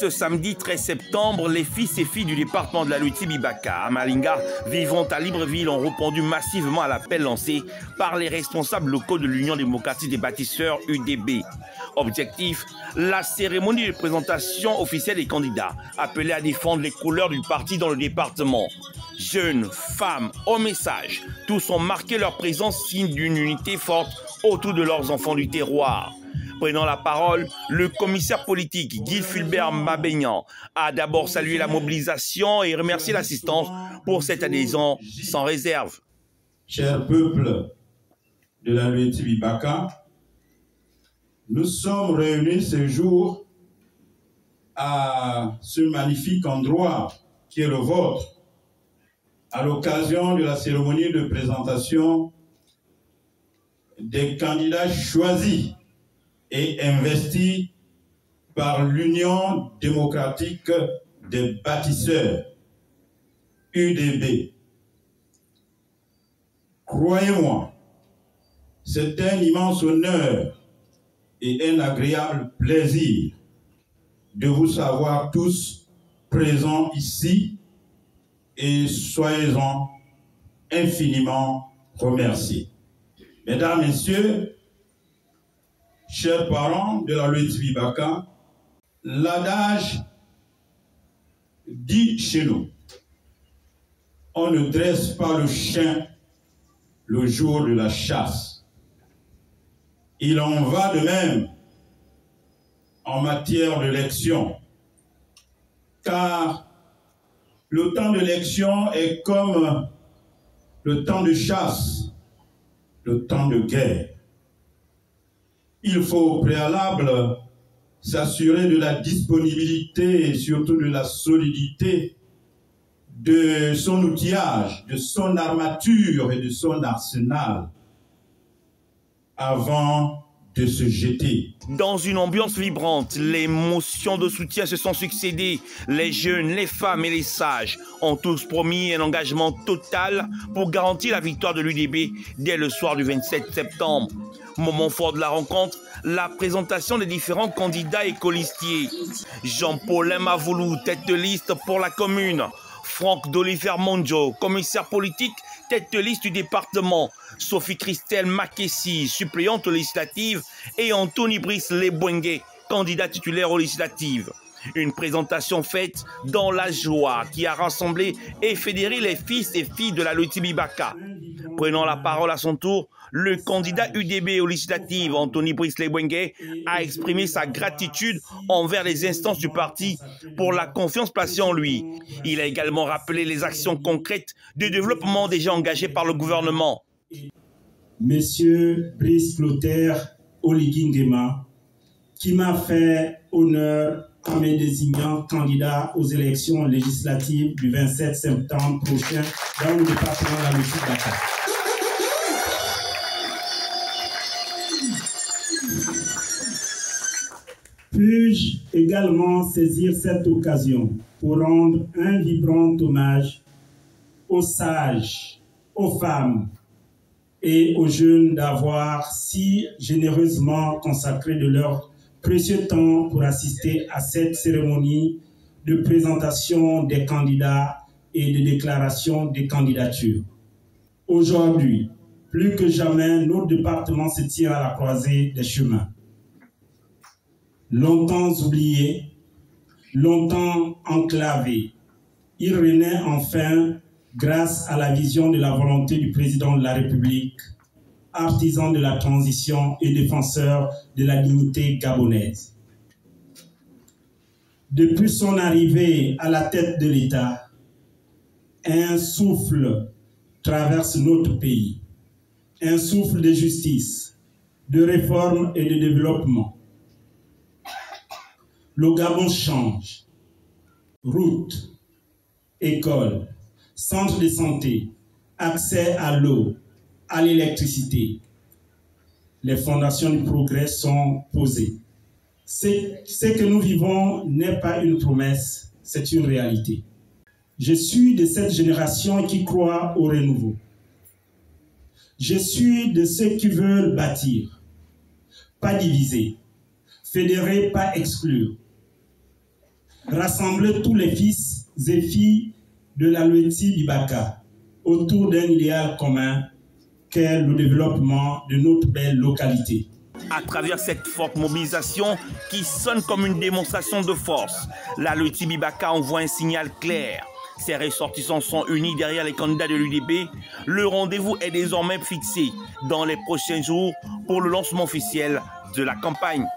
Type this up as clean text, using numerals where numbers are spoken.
Ce samedi 13 septembre, les fils et filles du département de la Lwiti-Bibaka à Malinga, vivant à Libreville, ont répondu massivement à l'appel lancé par les responsables locaux de l'Union démocratique des bâtisseurs UDB. Objectif, la cérémonie de présentation officielle des candidats, appelés à défendre les couleurs du parti dans le département. Jeunes, femmes, hommes et sages, tous ont marqué leur présence, signe d'une unité forte autour de leurs enfants du terroir. Prenant la parole, le commissaire politique Guy Fulbert Mabéignan a d'abord salué la mobilisation et remercié l'assistance pour cette adhésion sans réserve. Cher peuple de la Lwiti-Bibaka, nous sommes réunis ce jour à ce magnifique endroit qui est le vôtre, à l'occasion de la cérémonie de présentation des candidats choisis et investis par l'Union démocratique des bâtisseurs, UDB. Croyez-moi, c'est un immense honneur et un agréable plaisir de vous savoir tous présents ici et soyez-en infiniment remerciés. Mesdames, Messieurs, chers parents de la Lwiti-Bibaka, l'adage dit chez nous, on ne dresse pas le chien le jour de la chasse. Il en va de même en matière d'élection, car le temps d'élection est comme le temps de chasse, le temps de guerre. Il faut au préalable s'assurer de la disponibilité et surtout de la solidité de son outillage, de son armature et de son arsenal avant de se jeter. Dans une ambiance vibrante, les motions de soutien se sont succédées. Les jeunes, les femmes et les sages ont tous promis un engagement total pour garantir la victoire de l'UDB dès le soir du 27 septembre. Moment fort de la rencontre, la présentation des différents candidats et colistiers. Jean-Paul Mavoulou, tête de liste pour la commune. Franck d'Oliver Monjo, commissaire politique, tête de liste du département. Sophie Christelle Makessi, suppléante aux législatives. Et Anthony Brice Lebwengue, candidat titulaire aux législatives. Une présentation faite dans la joie qui a rassemblé et fédéré les fils et filles de la Lwiti-Bibaka. Prenant la parole à son tour, le candidat UDB aux législatives, Anthony Brice Lebwengue, a exprimé sa gratitude envers les instances du parti pour la confiance placée en lui. Il a également rappelé les actions concrètes de développement déjà engagées par le gouvernement. Monsieur Brice Clotaire Oligui-Nguema, qui m'a fait honneur en me désignant candidat aux élections législatives du 27 septembre prochain dans le département de la Lwiti-Bibaka. Puis-je également saisir cette occasion pour rendre un vibrant hommage aux sages, aux femmes et aux jeunes d'avoir si généreusement consacré de leur précieux temps pour assister à cette cérémonie de présentation des candidats et de déclaration des candidatures. Aujourd'hui, plus que jamais, notre département se tient à la croisée des chemins. Longtemps oublié, longtemps enclavé, il renaît enfin grâce à la vision de la volonté du président de la République, artisan de la transition et défenseur de la dignité gabonaise. Depuis son arrivée à la tête de l'État, un souffle traverse notre pays, un souffle de justice, de réforme et de développement. Le Gabon change. Routes, écoles, centres de santé, accès à l'eau, à l'électricité. Les fondations du progrès sont posées. Ce que nous vivons n'est pas une promesse, c'est une réalité. Je suis de cette génération qui croit au renouveau. Je suis de ceux qui veulent bâtir, pas diviser, fédérer, pas exclure. rassembler tous les fils et filles de la Loeti Bibaka autour d'un idéal commun qu'est le développement de notre belle localité. À travers cette forte mobilisation qui sonne comme une démonstration de force, la Loeti Bibaka envoie un signal clair. Ses ressortissants sont unis derrière les candidats de l'UDB. Le rendez-vous est désormais fixé dans les prochains jours pour le lancement officiel de la campagne.